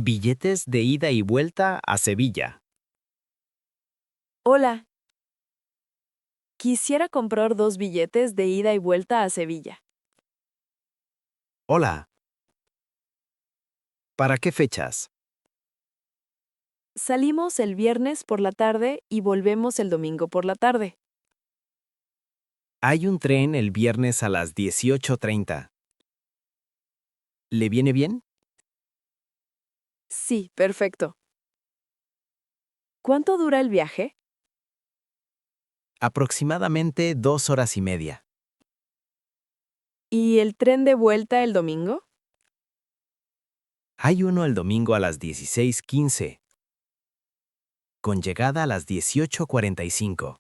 Billetes de ida y vuelta a Sevilla. Hola. Quisiera comprar 2 billetes de ida y vuelta a Sevilla. Hola. ¿Para qué fechas? Salimos el viernes por la tarde y volvemos el domingo por la tarde. Hay un tren el viernes a las 18:30. ¿Le viene bien? Sí, perfecto. ¿Cuánto dura el viaje? Aproximadamente 2 horas y media. ¿Y el tren de vuelta el domingo? Hay uno el domingo a las 16:15, con llegada a las 18:45.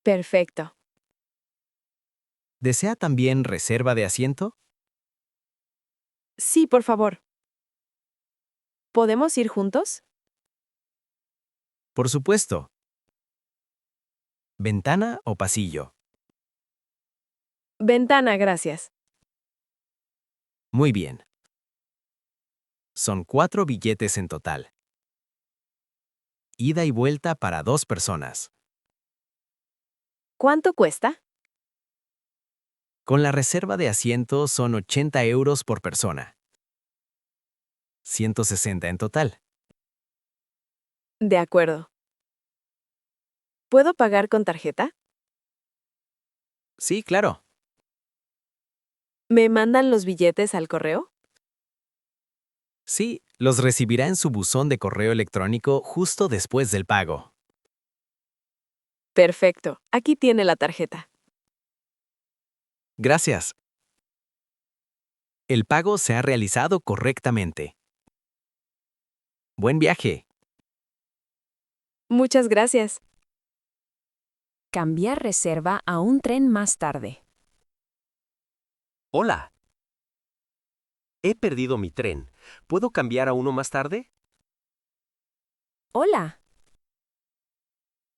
Perfecto. ¿Desea también reserva de asiento? Sí, por favor. ¿Podemos ir juntos? Por supuesto. ¿Ventana o pasillo? Ventana, gracias. Muy bien. Son 4 billetes en total. Ida y vuelta para 2 personas. ¿Cuánto cuesta? Con la reserva de asiento son 80 euros por persona. 160 en total. De acuerdo. ¿Puedo pagar con tarjeta? Sí, claro. ¿Me mandan los billetes al correo? Sí, los recibirá en su buzón de correo electrónico justo después del pago. Perfecto. Aquí tiene la tarjeta. Gracias. El pago se ha realizado correctamente. Buen viaje. Muchas gracias. Cambiar reserva a un tren más tarde. Hola. He perdido mi tren. ¿Puedo cambiar a uno más tarde? Hola.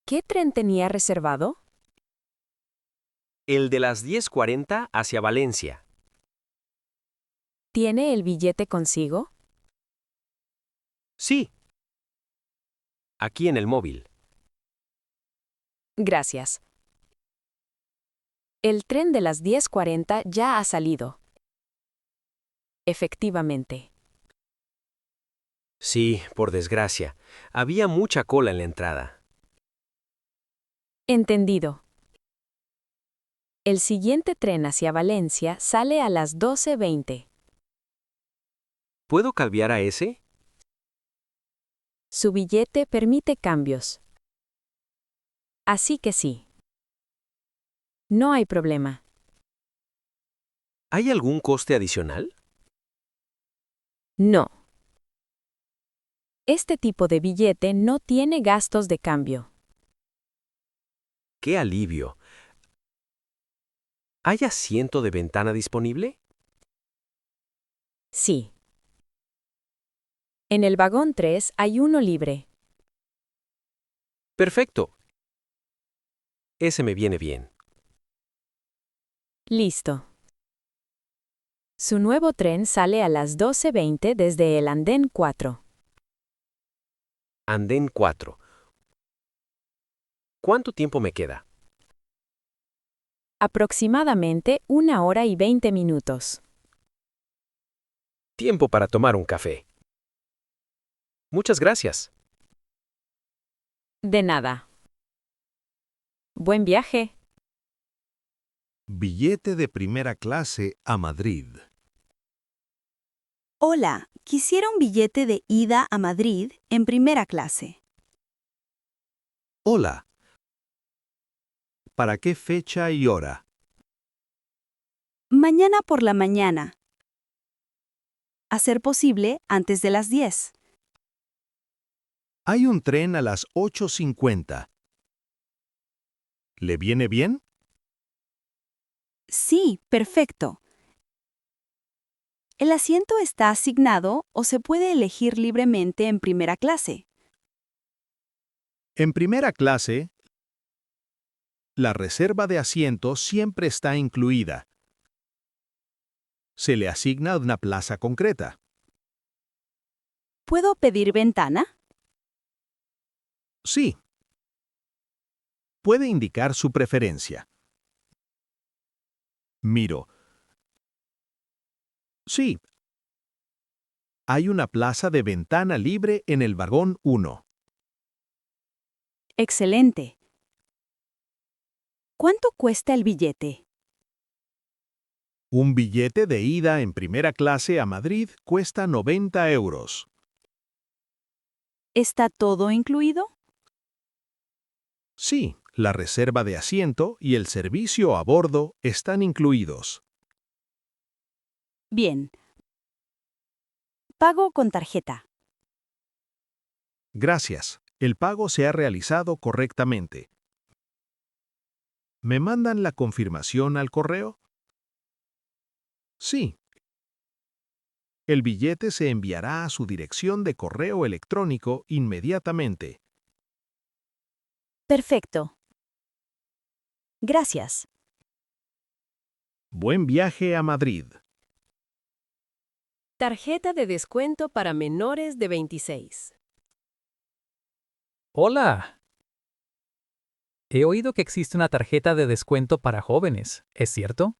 ¿Qué tren tenía reservado? El de las 10:40 hacia Valencia. ¿Tiene el billete consigo? Sí. Aquí en el móvil. Gracias. El tren de las 10:40 ya ha salido. Efectivamente. Sí, por desgracia. Había mucha cola en la entrada. Entendido. El siguiente tren hacia Valencia sale a las 12:20. ¿Puedo cambiar a ese? Su billete permite cambios. Así que sí. No hay problema. ¿Hay algún coste adicional? No. Este tipo de billete no tiene gastos de cambio. ¡Qué alivio! ¿Hay asiento de ventana disponible? Sí. En el vagón 3 hay uno libre. Perfecto. Ese me viene bien. Listo. Su nuevo tren sale a las 12:20 desde el andén 4. Andén 4. ¿Cuánto tiempo me queda? Aproximadamente 1 hora y 20 minutos. Tiempo para tomar un café. Muchas gracias. De nada. Buen viaje. Billete de primera clase a Madrid. Hola, quisiera un billete de ida a Madrid en primera clase. Hola. ¿Para qué fecha y hora? Mañana por la mañana. A ser posible, antes de las 10. Hay un tren a las 8:50. ¿Le viene bien? Sí, perfecto. El asiento está asignado o se puede elegir libremente en primera clase. En primera clase, la reserva de asiento siempre está incluida. Se le asigna una plaza concreta. ¿Puedo pedir ventana? Sí. Puede indicar su preferencia. Miro. Sí. Hay una plaza de ventana libre en el vagón 1. Excelente. ¿Cuánto cuesta el billete? Un billete de ida en primera clase a Madrid cuesta 90 euros. ¿Está todo incluido? Sí, la reserva de asiento y el servicio a bordo están incluidos. Bien. Pago con tarjeta. Gracias. El pago se ha realizado correctamente. ¿Me mandan la confirmación al correo? Sí. El billete se enviará a su dirección de correo electrónico inmediatamente. Perfecto. Gracias. Buen viaje a Madrid. Tarjeta de descuento para menores de 26. Hola. He oído que existe una tarjeta de descuento para jóvenes, ¿es cierto?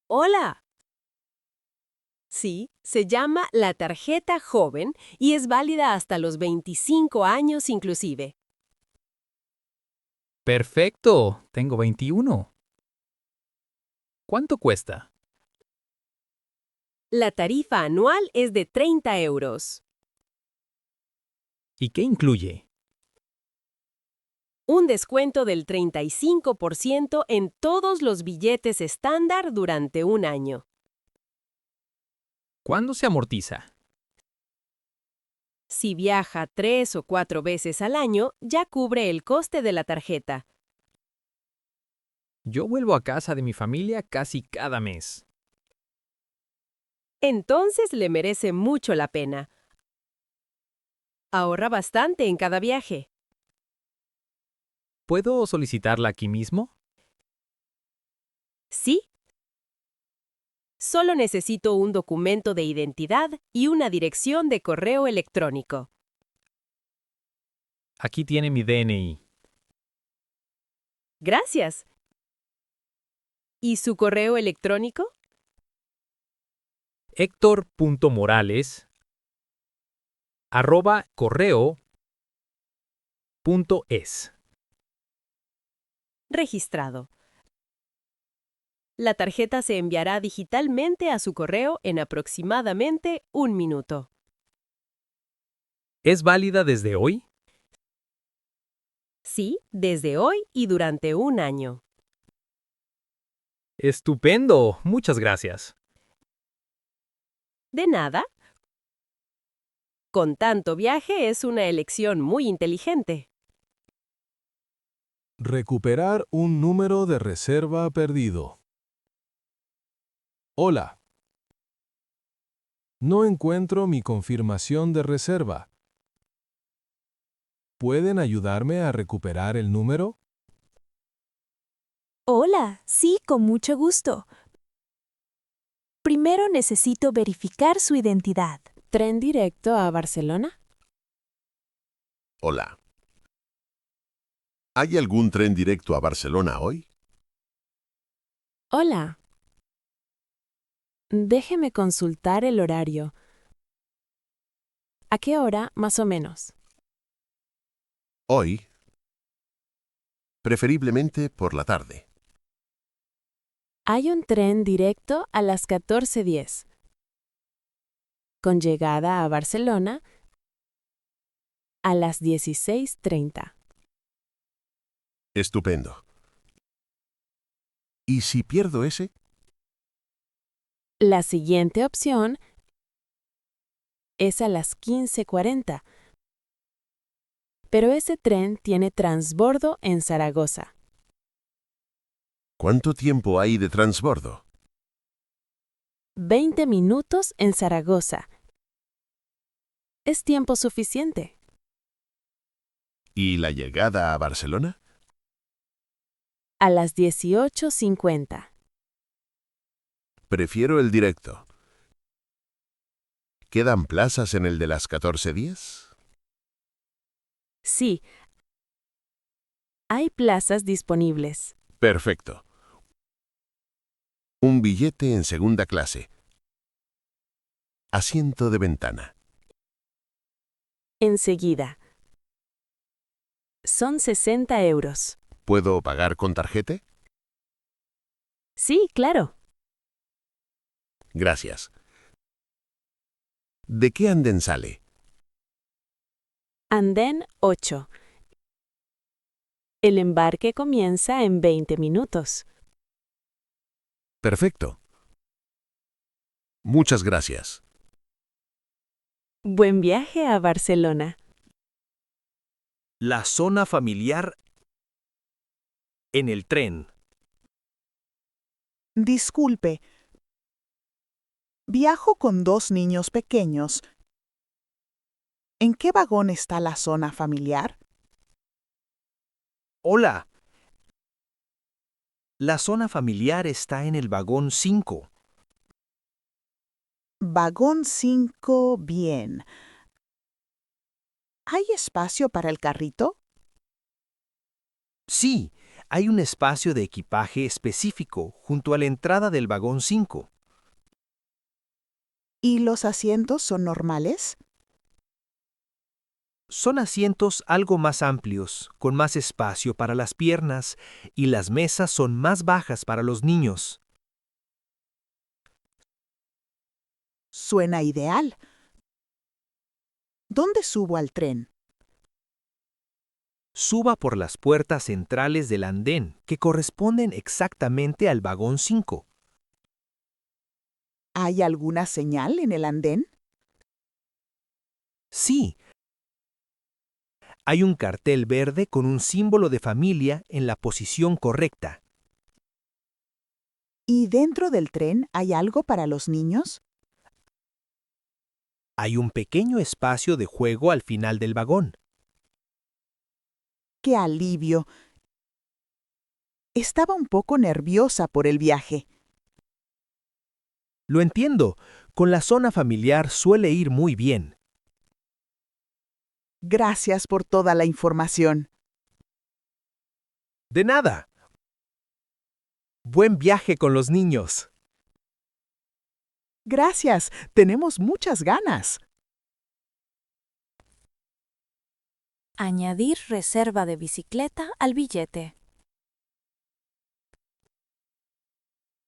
¡Hola! Sí, se llama la tarjeta joven y es válida hasta los 25 años inclusive. Perfecto, tengo 21. ¿Cuánto cuesta? La tarifa anual es de 30 euros. ¿Y qué incluye? Un descuento del 35% en todos los billetes estándar durante un año. ¿Cuándo se amortiza? Si viaja 3 o 4 veces al año, ya cubre el coste de la tarjeta. Yo vuelvo a casa de mi familia casi cada mes. Entonces le merece mucho la pena. Ahorra bastante en cada viaje. ¿Puedo solicitarla aquí mismo? ¿Sí? Solo necesito un documento de identidad y una dirección de correo electrónico. Aquí tiene mi DNI. Gracias. ¿Y su correo electrónico? hector.morales@correo.es. Registrado. La tarjeta se enviará digitalmente a su correo en aproximadamente 1 minuto. ¿Es válida desde hoy? Sí, desde hoy y durante un año. Estupendo, muchas gracias. ¿De nada? Con tanto viaje es una elección muy inteligente. Recuperar un número de reserva perdido. Hola. No encuentro mi confirmación de reserva. ¿Pueden ayudarme a recuperar el número? Hola, sí, con mucho gusto. Primero necesito verificar su identidad. ¿Tren directo a Barcelona? Hola. ¿Hay algún tren directo a Barcelona hoy? Hola. Déjeme consultar el horario. ¿A qué hora, más o menos? Hoy. Preferiblemente por la tarde. Hay un tren directo a las 14:10, con llegada a Barcelona a las 16:30. Estupendo. ¿Y si pierdo ese? La siguiente opción es a las 15:40, pero ese tren tiene transbordo en Zaragoza. ¿Cuánto tiempo hay de transbordo? 20 minutos en Zaragoza. Es tiempo suficiente. ¿Y la llegada a Barcelona? A las 18:50. Prefiero el directo. ¿Quedan plazas en el de las 14:10? Sí. Hay plazas disponibles. Perfecto. Un billete en segunda clase. Asiento de ventana. Enseguida. Son 60 euros. ¿Puedo pagar con tarjeta? Sí, claro. Gracias. ¿De qué andén sale? Andén 8. El embarque comienza en 20 minutos. Perfecto. Muchas gracias. Buen viaje a Barcelona. La zona familiar en el tren. Disculpe. Viajo con 2 niños pequeños. ¿En qué vagón está la zona familiar? Hola. La zona familiar está en el vagón 5. Vagón 5, bien. ¿Hay espacio para el carrito? Sí, hay un espacio de equipaje específico junto a la entrada del vagón 5. ¿Y los asientos son normales? Son asientos algo más amplios, con más espacio para las piernas, y las mesas son más bajas para los niños. Suena ideal. ¿Dónde subo al tren? Suba por las puertas centrales del andén, que corresponden exactamente al vagón 5. ¿Hay alguna señal en el andén? Sí. Hay un cartel verde con un símbolo de familia en la posición correcta. ¿Y dentro del tren hay algo para los niños? Hay un pequeño espacio de juego al final del vagón. ¡Qué alivio! Estaba un poco nerviosa por el viaje. Lo entiendo, con la zona familiar suele ir muy bien. Gracias por toda la información. De nada. Buen viaje con los niños. Gracias, tenemos muchas ganas. Añadir reserva de bicicleta al billete.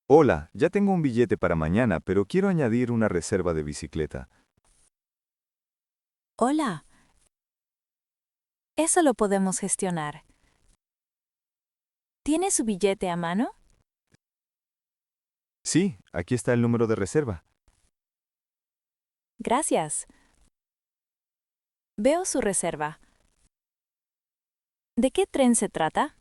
Hola, ya tengo un billete para mañana, pero quiero añadir una reserva de bicicleta. Hola. Eso lo podemos gestionar. ¿Tiene su billete a mano? Sí, aquí está el número de reserva. Gracias. Veo su reserva. ¿De qué tren se trata?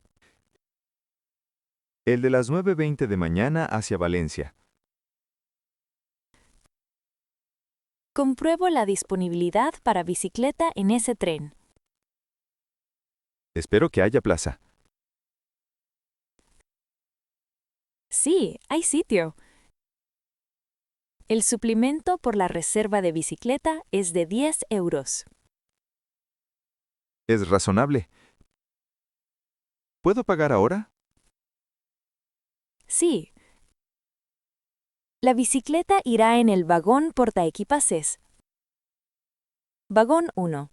El de las 9:20 de mañana hacia Valencia. Compruebo la disponibilidad para bicicleta en ese tren. Espero que haya plaza. Sí, hay sitio. El suplemento por la reserva de bicicleta es de 10 euros. Es razonable. ¿Puedo pagar ahora? Sí. La bicicleta irá en el vagón portaequipajes. Vagón 1.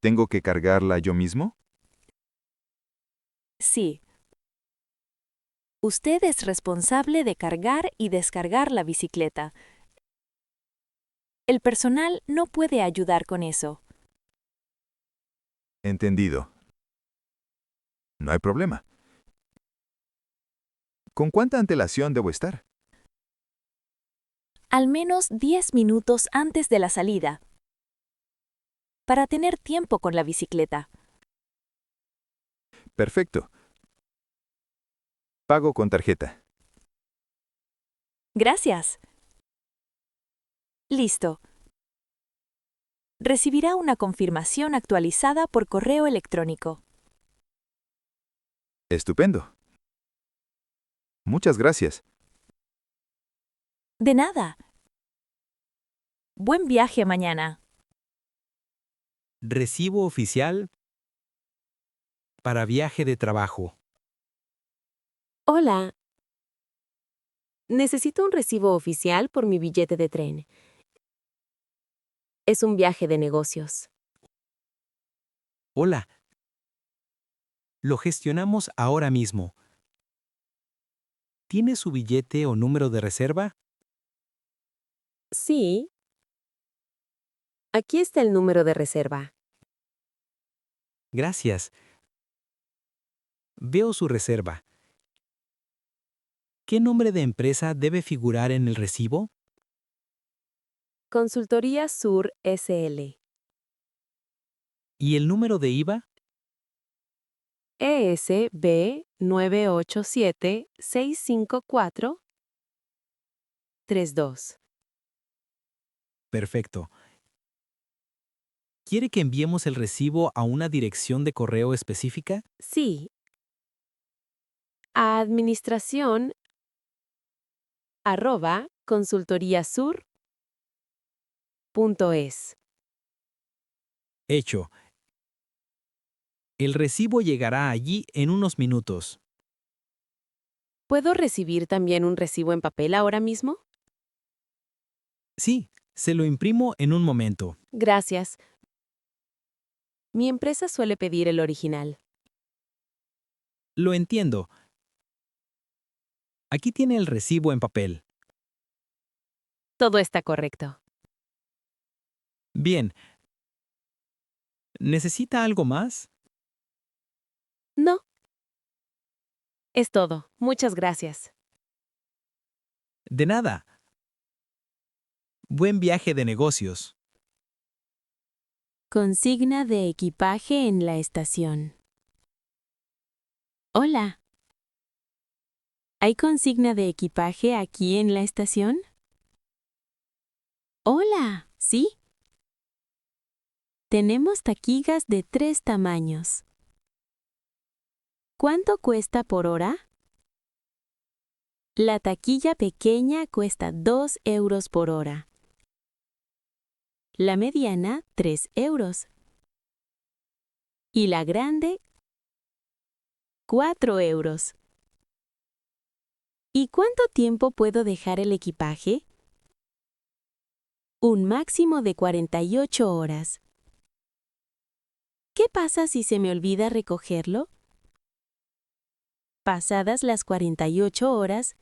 ¿Tengo que cargarla yo mismo? Sí. Usted es responsable de cargar y descargar la bicicleta. El personal no puede ayudar con eso. Entendido. No hay problema. ¿Con cuánta antelación debo estar? Al menos 10 minutos antes de la salida. Para tener tiempo con la bicicleta. Perfecto. Pago con tarjeta. Gracias. Listo. Recibirá una confirmación actualizada por correo electrónico. Estupendo. Muchas gracias. De nada. Buen viaje mañana. Recibo oficial para viaje de trabajo. Hola. Necesito un recibo oficial por mi billete de tren. Es un viaje de negocios. Hola. Lo gestionamos ahora mismo. ¿Tiene su billete o número de reserva? Sí. Aquí está el número de reserva. Gracias. Veo su reserva. ¿Qué nombre de empresa debe figurar en el recibo? Consultoría Sur SL. ¿Y el número de IVA? ESB 987-654-32. Perfecto. ¿Quiere que enviemos el recibo a una dirección de correo específica? Sí. A administración@consultoriasur.es. Hecho. El recibo llegará allí en unos minutos. ¿Puedo recibir también un recibo en papel ahora mismo? Sí, se lo imprimo en un momento. Gracias. Mi empresa suele pedir el original. Lo entiendo. Aquí tiene el recibo en papel. Todo está correcto. Bien. ¿Necesita algo más? No. Es todo. Muchas gracias. De nada. Buen viaje de negocios. Consigna de equipaje en la estación. Hola. ¿Hay consigna de equipaje aquí en la estación? Hola, ¿sí? Tenemos taquillas de 3 tamaños. ¿Cuánto cuesta por hora? La taquilla pequeña cuesta 2 euros por hora. La mediana, 3 euros. Y la grande, 4 euros. ¿Y cuánto tiempo puedo dejar el equipaje? Un máximo de 48 horas. ¿Qué pasa si se me olvida recogerlo? Pasadas las 48 horas,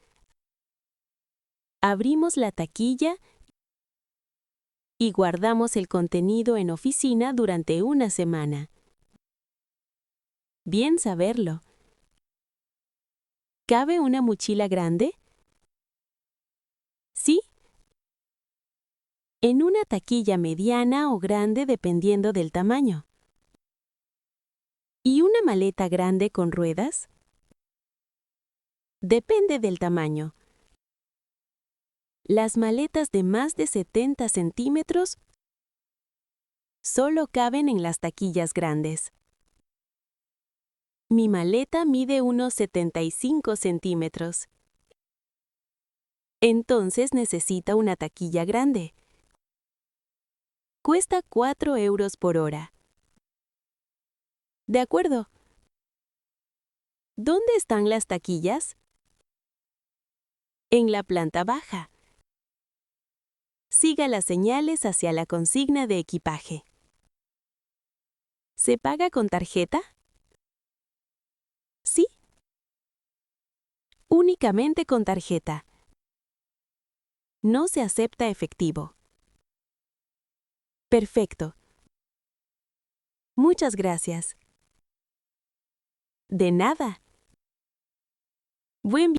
abrimos la taquilla y guardamos el contenido en oficina durante una semana. Bien saberlo. ¿Cabe una mochila grande? Sí. En una taquilla mediana o grande dependiendo del tamaño. ¿Y una maleta grande con ruedas? Depende del tamaño. Las maletas de más de 70 centímetros solo caben en las taquillas grandes. Mi maleta mide unos 75 centímetros. Entonces necesita una taquilla grande. Cuesta 4 euros por hora. De acuerdo. ¿Dónde están las taquillas? En la planta baja. Siga las señales hacia la consigna de equipaje. ¿Se paga con tarjeta? Sí. Únicamente con tarjeta. No se acepta efectivo. Perfecto. Muchas gracias. De nada. Buen